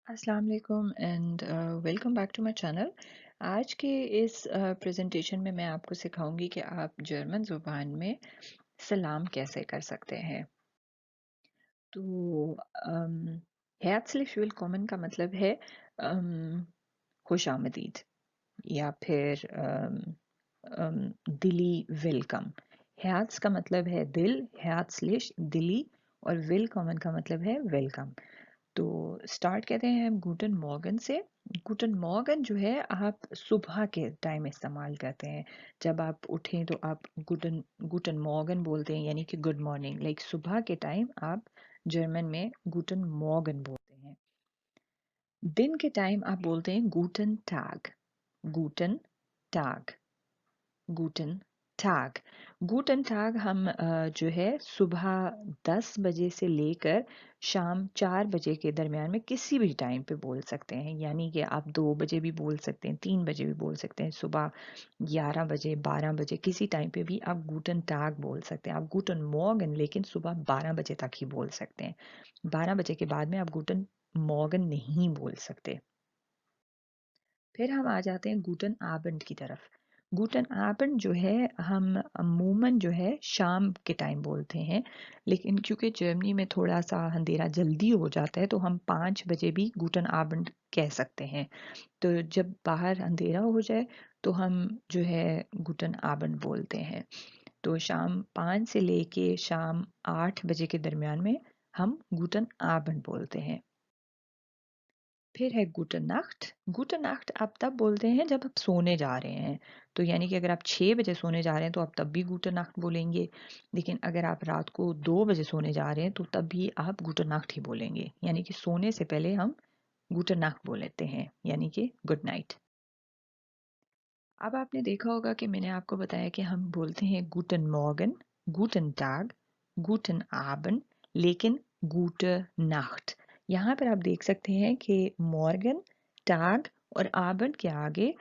अस्सलाम वालेकुम and welcome back to my channel. आज के इस प्रेजेंटेशन में मैं आपको सिखाऊंगी कि आप जर्मन ज़ुबान में सलाम कैसे कर सकते हैं। तो herzlich willkommen का मतलब है खुश आमदीद या फिर दिली वेलकम। herz का मतलब है दिल, herzlich दिली, और willkommen का मतलब है वेलकम। तो स्टार्ट कहते हैं हम गुटन मॉर्गन से। गुटन मॉर्गन जो है आप सुबह के टाइम इस्तेमाल करते हैं। जब आप उठें तो आप गुटन गुटन मॉर्गन बोलते हैं, यानी कि गुड मॉर्निंग। लाइक सुबह के टाइम आप जर्मन में गुटन मॉर्गन बोलते हैं। दिन के टाइम आप बोलते हैं गुटन टैग। गुटन टैग, गुटन टैग। गुटन टैग हम जो है सुबह 10 बजे से लेकर शाम 4 बजे के दरमियान में किसी भी टाइम पे बोल सकते हैं। यानी कि आप 2 बजे भी बोल सकते हैं, 3 बजे भी बोल सकते हैं, सुबह 11 बजे, 12 बजे, किसी टाइम पे भी आप गुटन टैग बोल सकते हैं। आप गुटन मॉर्गन लेकिन सुबह 12 बजे तक ही बोल सकते हैं। 12 बजे के बाद में आप गुटन मॉर्गन नहीं बोल सकते। फिर हम आ जाते हैं गूटन आबंड की तरफ। गूटन आबंड जो है हम अमूमन जो है शाम के टाइम बोलते हैं, लेकिन क्योंकि जर्मनी में थोड़ा सा अंधेरा जल्दी हो जाता है तो हम 5 बजे भी गूटन आबंड कह सकते हैं। तो जब बाहर अंधेरा हो जाए तो हम जो है गूटन आबंड बोलते हैं। तो शाम 5 से लेके शाम 8 बजे के दरमियान में हम गूटन आबंड बोलते हैं। फिर है गुड नाफ्ट। गुड नाफ्ट आप तब बोलते हैं जब आप सोने जा रहे हैं। तो यानी कि अगर आप 6 बजे सोने जा रहे हैं तो आप तब भी गुड नाफ्ट बोलेंगे, लेकिन अगर आप रात को 2 बजे सोने जा रहे हैं तो तब भी आप गुड नाफ्ट ही बोलेंगे। यानी कि सोने से पहले हम गुड नाफ्ट बोल लेते हैं, यानी कि गुड नाइट। अब आपने देखा होगा कि मैंने आपको बताया कि हम बोलते हैं गुटन मॉर्गन, गुटन टाग, गुटन आबन, लेकिन गुट नाख्ट। यहाँ पर आप देख सकते हैं कि मॉर्गन, टाग और आबन के आगे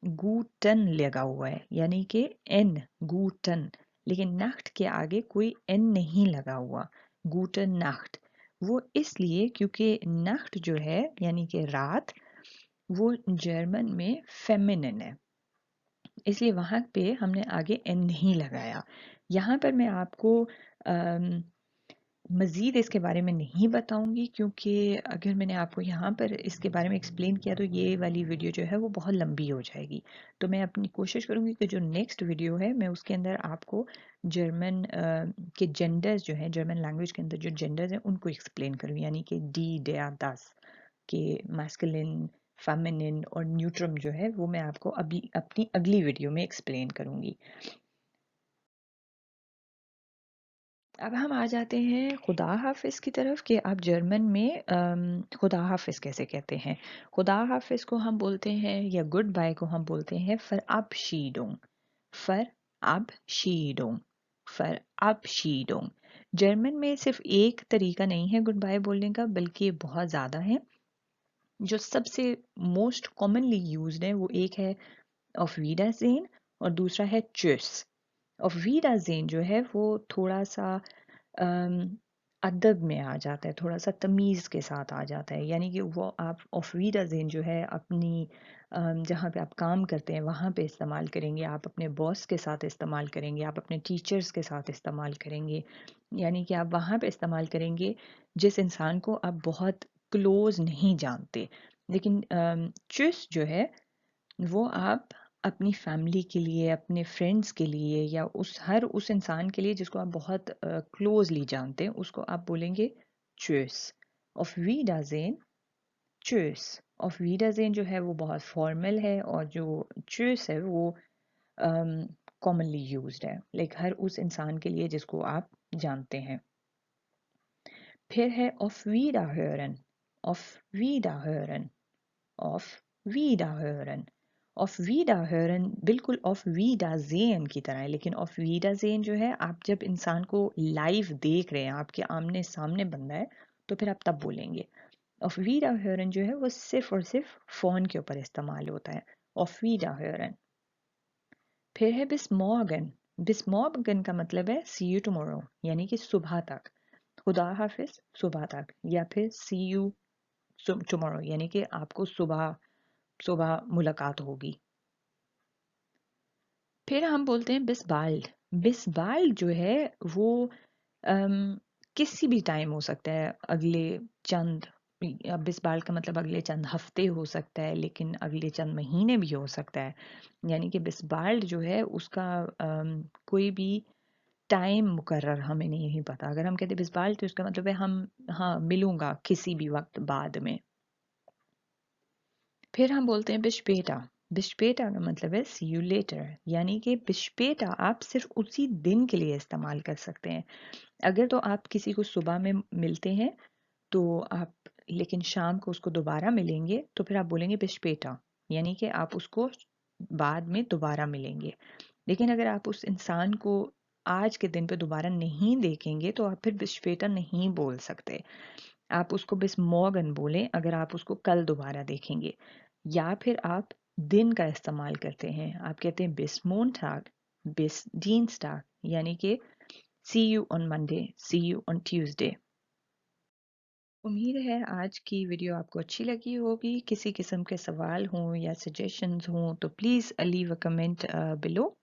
गुटन लगा हुआ है, यानी कि एन, गुटन। लेकिन नाख्ट के आगे कोई एन नहीं लगा हुआ, गुटन नाख्ट। वो इसलिए क्योंकि नाख्ट जो है यानी कि रात, वो जर्मन में फेमिनिन है, इसलिए वहाँ पे हमने आगे एन नहीं लगाया। यहाँ पर मैं आपको मज़ीद इसके बारे में नहीं बताऊंगी, क्योंकि अगर मैंने आपको यहाँ पर इसके बारे में एक्सप्लेन किया तो ये वाली वीडियो जो है वो बहुत लंबी हो जाएगी। तो मैं अपनी कोशिश करूँगी कि जो नेक्स्ट वीडियो है मैं उसके अंदर आपको जर्मन के जेंडर्स जो हैं, जर्मन लैंग्वेज के अंदर जो जेंडर्स हैं उनको एक्सप्लेन करूँ, यानी कि डी, डेया, दस के मैस्कुलिन, फेमिनिन और न्यूट्रम जो है वो मैं आपको अभी अपनी अगली वीडियो में एक्सप्लेन करूंगी। अब हम आ जाते हैं खुदा हाफिज की तरफ कि आप जर्मन में खुदा हाफिज कैसे कहते हैं। खुदा हाफिज को हम बोलते हैं, या गुड बाय को हम बोलते हैं फरअबशीडुंग। फरअबशीडुंग, फरअबशीडुंग। जर्मन में सिर्फ एक तरीका नहीं है गुड बाय बोलने का, बल्कि बहुत ज़्यादा है। जो सबसे मोस्ट कॉमनली यूज्ड है वो एक है ऑफ वीडाज़ेन और दूसरा है चुस। ऑफ वीडाज़ेन जो है वो थोड़ा सा अदब में आ जाता है, थोड़ा सा तमीज़ के साथ आ जाता है। यानी कि वो आप ऑफ वीडाज़ेन जो है अपनी जहाँ पे आप काम करते हैं वहाँ पे इस्तेमाल करेंगे, आप अपने बॉस के साथ इस्तेमाल करेंगे, आप अपने टीचर्स के साथ इस्तेमाल करेंगे। यानी कि आप वहाँ पे इस्तेमाल करेंगे जिस इंसान को आप बहुत क्लोज नहीं जानते। लेकिन चुस जो है वो आप अपनी फैमिली के लिए, अपने फ्रेंड्स के लिए, या उस इंसान के लिए जिसको आप बहुत क्लोजली जानते हैं, उसको आप बोलेंगे चूस। ऑफ वीडाज़ेन, चूस। ऑफ वीडाज़ेन जो है वो बहुत फॉर्मल है, और जो चूस है वो कॉमनली यूज्ड है, लाइक हर उस इंसान के लिए जिसको आप जानते हैं। फिर है ऑफ वीडाहरन। ऑफ वीडाहरन, ऑफ वीडाहरन। ऑफ वीडाहरन बिल्कुल ऑफ वीडाज़ेन की तरह है, लेकिन ऑफ वीडाज़ेन जो है आप जब इंसान को लाइव देख रहे हैं, आपके आमने सामने बंदा है, तो फिर आप तब बोलेंगे। ऑफ वीडाहरन जो है वो सिर्फ और सिर्फ फ़ोन के ऊपर इस्तेमाल होता है, ऑफ वीडाहरन। फिर है बिस्मॉर्गन। बिस्मॉर्गन का मतलब है सी यू टुमारो, यानी कि सुबह तक। खुदा हाफिज सुबह तक, या फिर सी यू टुमारो यानी कि आपको सुबह सुबह मुलाकात होगी। फिर हम बोलते हैं बिस्बाल्ड। बिस्बाल्ड जो है वो किसी भी टाइम हो सकता है, अगले चंद, बिस्बाल्ड का मतलब अगले चंद हफ्ते हो सकता है, लेकिन अगले चंद महीने भी हो सकता है। यानी कि बिस्बाल्ड जो है उसका कोई भी टाइम मुकर्रर हमें नहीं पता। अगर हम कहते हैं बिस्बाल्ड तो उसका मतलब है हम, हाँ, मिलूंगा किसी भी वक्त बाद में। फिर हम बोलते हैं बिशपेटा। बिशपेटा का मतलब है सी यू लेटर, यानी कि बिशपेटा आप सिर्फ उसी दिन के लिए इस्तेमाल कर सकते हैं। अगर तो आप किसी को सुबह में मिलते हैं तो आप, लेकिन शाम को उसको दोबारा मिलेंगे तो फिर आप बोलेंगे बिशपेटा, यानी कि आप उसको बाद में दोबारा मिलेंगे। लेकिन अगर आप उस इंसान को आज के दिन पे दोबारा नहीं देखेंगे तो आप फिर बिशपेटा नहीं बोल सकते। आप उसको बिस मॉर्गन बोलें अगर आप उसको कल दोबारा देखेंगे। या फिर आप दिन का इस्तेमाल करते हैं, आप कहते हैं बिस मोंटाग, बिस डीन्स्टाग, यानी कि see you on Monday, see you on Tuesday. उम्मीद है आज की वीडियो आपको अच्छी लगी होगी। किसी किस्म के सवाल हों या सजेशंस हों तो please leave a comment below.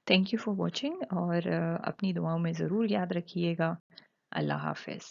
Thank you for watching, और अपनी दुआओं में ज़रूर याद रखिएगा। अल्लाह हाफ़िज़।